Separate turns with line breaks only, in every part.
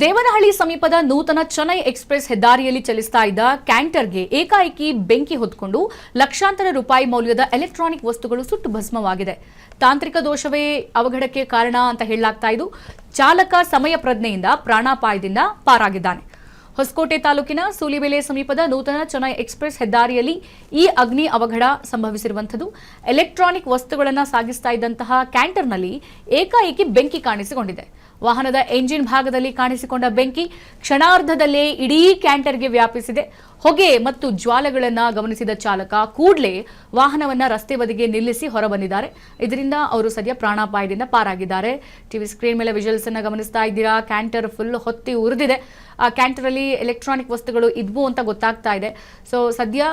ದೇವನಹಳ್ಳಿ ಸಮೀಪದ ನೂತನ ಚೆನ್ನೈ ಎಕ್ಸ್‌ಪ್ರೆಸ್ ಹೆದ್ದಾರಿಯಲ್ಲಿ ಚಲಿಸ್ತಾ ಇದ್ದ ಕ್ಯಾಂಟರ್ಗೆ ಏಕಾಏಕಿ ಬೆಂಕಿ ಹೊತ್ಕೊಂಡು ಲಕ್ಷಾಂತರ ರೂಪಾಯಿ ಮೌಲ್ಯದ ಎಲೆಕ್ಟ್ರಾನಿಕ್ ವಸ್ತುಗಳು ಸುಟ್ಟು ಭಸ್ಮವಾಗಿದೆ. ತಾಂತ್ರಿಕ ದೋಷವೇ ಅವಘಡಕ್ಕೆ ಕಾರಣ ಅಂತ ಹೇಳಲಾಗ್ತಾ ಇದ್ದು, ಚಾಲಕ ಸಮಯ ಪ್ರಜ್ಞೆಯಿಂದ ಪ್ರಾಣಾಪಾಯದಿಂದ ಪಾರಾಗಿದ್ದಾನೆ. ಹೊಸಕೋಟೆ ತಾಲೂಕಿನ ಸೂಲಿಬೆಲೆ ಸಮೀಪದ ನೂತನ ಚೆನ್ನೈ ಎಕ್ಸ್‌ಪ್ರೆಸ್ ಹೆದ್ದಾರಿಯಲ್ಲಿ ಈ ಅಗ್ನಿ ಅವಘಡ ಸಂಭವಿಸಿರುವಂಥದ್ದು. ಎಲೆಕ್ಟ್ರಾನಿಕ್ ವಸ್ತುಗಳನ್ನು ಸಾಗಿಸ್ತಾ ಇದ್ದಂತಹ ಕ್ಯಾಂಟರ್ನಲ್ಲಿ ಏಕಾಏಕಿ ಬೆಂಕಿ ಕಾಣಿಸಿಕೊಂಡಿದೆ. ವಾಹನದ ಎಂಜಿನ್ ಭಾಗದಲ್ಲಿ ಕಾಣಿಸಿಕೊಂಡ ಬೆಂಕಿ ಕ್ಷಣಾರ್ಧದಲ್ಲೇ ಇಡೀ ಕ್ಯಾಂಟರ್ಗೆ ವ್ಯಾಪಿಸಿದೆ. ಹೊಗೆ ಮತ್ತು ಜ್ವಾಲೆಗಳನ್ನು ಗಮನಿಸಿದ ಚಾಲಕ ಕೂಡಲೇ ವಾಹನವನ್ನು ರಸ್ತೆ ಬದಿಗೆ ನಿಲ್ಲಿಸಿ ಹೊರಬಂದಿದ್ದಾರೆ. ಇದರಿಂದ ಅವರು ಸದ್ಯ ಪ್ರಾಣಾಪಾಯದಿಂದ ಪಾರಾಗಿದ್ದಾರೆ. ಟಿವಿ ಸ್ಕ್ರೀನ್ ಮೇಲೆ ವಿಜುವಲ್ಸ್ ಅನ್ನು ಗಮನಿಸ್ತಾ ಇದ್ದೀರಾ. ಕ್ಯಾಂಟರ್ ಫುಲ್ ಹೊತ್ತಿ ಉರಿದಿದೆ. ಆ ಕ್ಯಾಂಟರ್ ಅಲ್ಲಿ ಎಲೆಕ್ಟ್ರಾನಿಕ್ ವಸ್ತುಗಳು ಇದ್ವು ಅಂತ ಗೊತ್ತಾಗ್ತಾ ಇದೆ. ಸೊ ಸದ್ಯ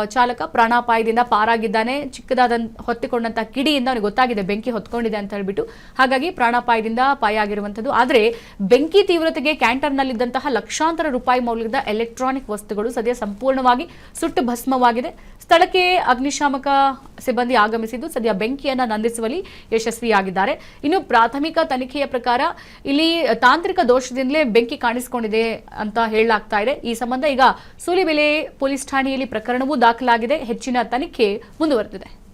ಚಾಲಕ ಪ್ರಾಣಾಪಾಯದಿಂದ ಪಾರಾಗಿದ್ದಾನೆ. ಚಿಕ್ಕದಾದ ಹೊತ್ತಿಕೊಂಡಂತಹ ಕಿಡಿಯಿಂದ ಅವನಿಗೆ ಗೊತ್ತಾಗಿದೆ ಬೆಂಕಿ ಹೊತ್ಕೊಂಡಿದೆ ಅಂತ ಹೇಳ್ಬಿಟ್ಟು. ಹಾಗಾಗಿ ಪ್ರಾಣಾಪಾಯದಿಂದ ಪಾಯ ಆಗಿರುವಂಥದ್ದು. ಆದರೆ ಬೆಂಕಿ ತೀವ್ರತೆಗೆ ಕ್ಯಾಂಟರ್ನಲ್ಲಿದ್ದಂತಹ ಲಕ್ಷಾಂತರ ರೂಪಾಯಿ ಮೌಲ್ಯದ ಎಲೆಕ್ಟ್ರಾನಿಕ್ ವಸ್ತುಗಳು ಸದ್ಯ ಸಂಪೂರ್ಣವಾಗಿ ಸುಟ್ಟು ಭಸ್ಮವಾಗಿದೆ. ಸ್ಥಳಕ್ಕೆ ಅಗ್ನಿಶಾಮಕ ಸಿಬ್ಬಂದಿ ಆಗಮಿಸಿದ್ದು ಸದ್ಯ ಬೆಂಕಿಯನ್ನು ನಂದಿಸುವಲ್ಲಿ ಯಶಸ್ವಿಯಾಗಿದ್ದಾರೆ. ಇನ್ನು ಪ್ರಾಥಮಿಕ ತನಿಖೆಯ ಪ್ರಕಾರ ಇಲ್ಲಿ ತಾಂತ್ರಿಕ ದೋಷದಿಂದಲೇ ಬೆಂಕಿ ಕಾಣಿಸಿಕೊಂಡಿದೆ ಅಂತ ಹೇಳಲಾಗ್ತಾ ಇದೆ. ಈ ಸಂಬಂಧ ಈಗ ಸೂಲಿಬೆಲೆ ಪೊಲೀಸ್ ಠಾಣೆಯಲ್ಲಿ ಪ್ರಕರಣವೂ ದಾಖಲಾಗಿದೆ. ಹೆಚ್ಚಿನ ತನಿಖೆ ಮುಂದುವರೆದಿದೆ.